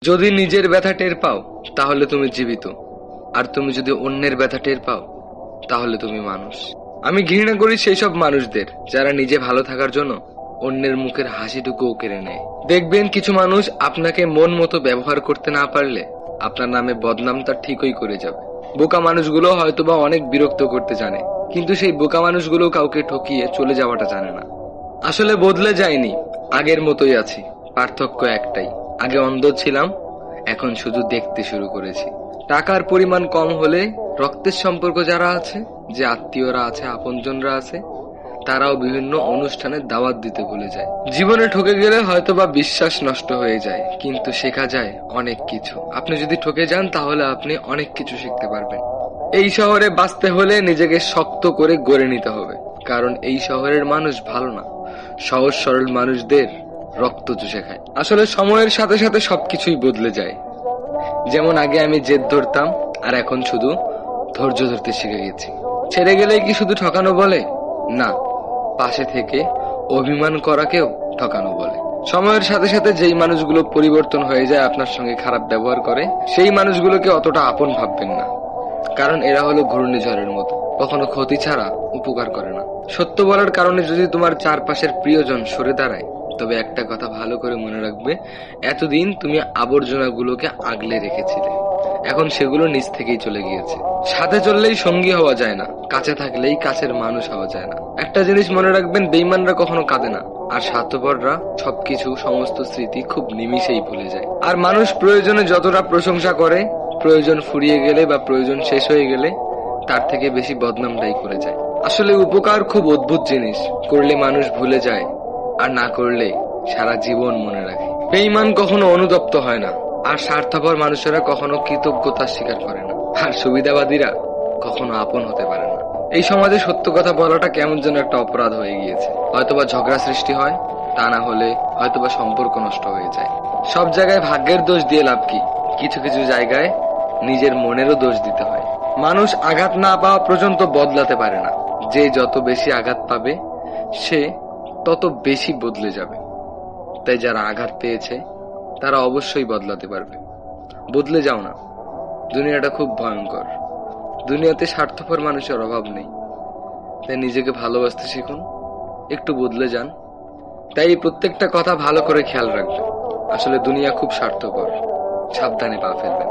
যদি নিজের ব্যথা টের পাও তাহলে তুমি জীবিত, আর তুমি যদি অন্যের ব্যথা টের পাও তাহলে তুমি মানুষ। আমি ঘৃণা করি সেই সব মানুষদের যারা নিজে ভালো থাকার জন্য অন্যের মুখের হাসিটুকুও কেড়ে নেয়। দেখবেন কিছু মানুষ আপনাকে মন মতো ব্যবহার করতে না পারলে আপনার নামে বদনাম তার ঠিকই করে যাবে। বোকা মানুষগুলো হয়তোবা অনেক বিরক্ত করতে জানে, কিন্তু সেই বোকা মানুষগুলো কাউকে ঠকিয়ে চলে যাওয়াটা জানে না। আসলে বদলে যায়নি, আগের মতোই আছি। পার্থক্য একটাই, আগে অন্ধ ছিলাম, এখন শুধু দেখতে শুরু করেছি। টাকার পরিমাণ কম হলে রক্তের সম্পর্ক যারা আছে, যে আত্মীয়রা আছে, আপনজনরা আছে, তারাও বিভিন্ন অনুষ্ঠানে দাওয়াত দিতে ভুলে যায়। জীবনে ঠকে গেলে হয়তোবা বিশ্বাস নষ্ট হয়ে যায়, কিন্তু শেখা যায় অনেক কিছু। আপনি যদি ঠকে যান তাহলে আপনি অনেক কিছু শিখতে পারবেন। এই শহরে বাঁচতে হলে নিজেকে শক্ত করে গড়ে নিতে হবে, কারণ এই শহরের মানুষ ভালো না, সহজ সরল মানুষদের রক্ত চুষে খায়। আসলে সময়ের সাথে সাথে সবকিছুই বদলে যায়। যেমন আগে আমি জেদ ধরতাম, আর এখন শুধু ধৈর্য ধরতে শিখে গেছি। ছেড়ে গেলেই কি শুধু ঠকানো বলে? না, পাশে থেকে অভিমান করাকেও ঠকানো বলে। সময়ের সাথে সাথে যেই মানুষগুলো পরিবর্তন হয়ে যায়, আপনার সঙ্গে খারাপ ব্যবহার করে, সেই মানুষগুলোকে অতটা আপন ভাববেন না, কারণ এরা হলো ঘূর্ণিঝড়ের মতো, কখনো ক্ষতি ছাড়া উপকার করে না। সত্য বলার কারণে যদি তোমার চারপাশের প্রিয়জন সরে দাঁড়ায়, তবে একটা কথা ভালো করে মনে রাখবে, এতদিন তুমি আবর্জনাগুলোকে আগলে রেখেছিলে, এখন সেগুলো নিজ থেকেই চলে গিয়েছে। সাথে চললেই সঙ্গী হওয়া যায় না, কাছে থাকলেই কাছের মানুষ হওয়া যায় না। একটা জিনিস মনে রাখবেন, বেঈমানরা কখনো কাঁদে না, আর স্বার্থপররা সবকিছু, সমস্ত স্মৃতি খুব নিমিষেই ভুলে যায়। আর মানুষ প্রয়োজনে যতটা প্রশংসা করে, প্রয়োজন ফুরিয়ে গেলে বা প্রয়োজন শেষ হয়ে গেলে তার থেকে বেশি বদনামটাই করে যায়। আসলে উপকার খুব অদ্ভুত জিনিস, করলে মানুষ ভুলে যায়, আর না করলে সারা জীবন মনে রাখে। বেঈমান কখনো অনুতপ্ত হয় না, আর স্বার্থপর মানুষেরা কখনো কৃতজ্ঞতা স্বীকার করে না, আর সুবিধাবাদীরা কখনো আপন হতে পারে না। এই সমাজে সত্য কথা বলাটা কেমন যেন একটা অপরাধ হয়ে গিয়েছে। হয়তোবা ঝগড়া সৃষ্টি হয়, তা না হলে হয়তোবা সম্পর্ক নষ্ট হয়ে যায়। সব জায়গায় ভাগ্যের দোষ দিয়ে লাভ কি? কিছু কিছু জায়গায় নিজের মনেরও দোষ দিতে হয়। মানুষ আঘাত না পাওয়া পর্যন্ত বদলাতে পারে না, যে যত বেশি আঘাত পাবে সে তত বেশি বদলে যাবে। তাই যারা আঘাত পেয়েছে তারা অবশ্যই বদলাতে পারবে। বদলে যাও না, দুনিয়াটা খুব ভয়ঙ্কর। দুনিয়াতে স্বার্থপর মানুষের অভাব নেই, তাই নিজেকে ভালোবাসতে শিখুন, একটু বদলে যান। তাই প্রত্যেকটা কথা ভালো করে খেয়াল রাখবেন। আসলে দুনিয়া খুব স্বার্থপর, সাবধানে পা ফেলবেন।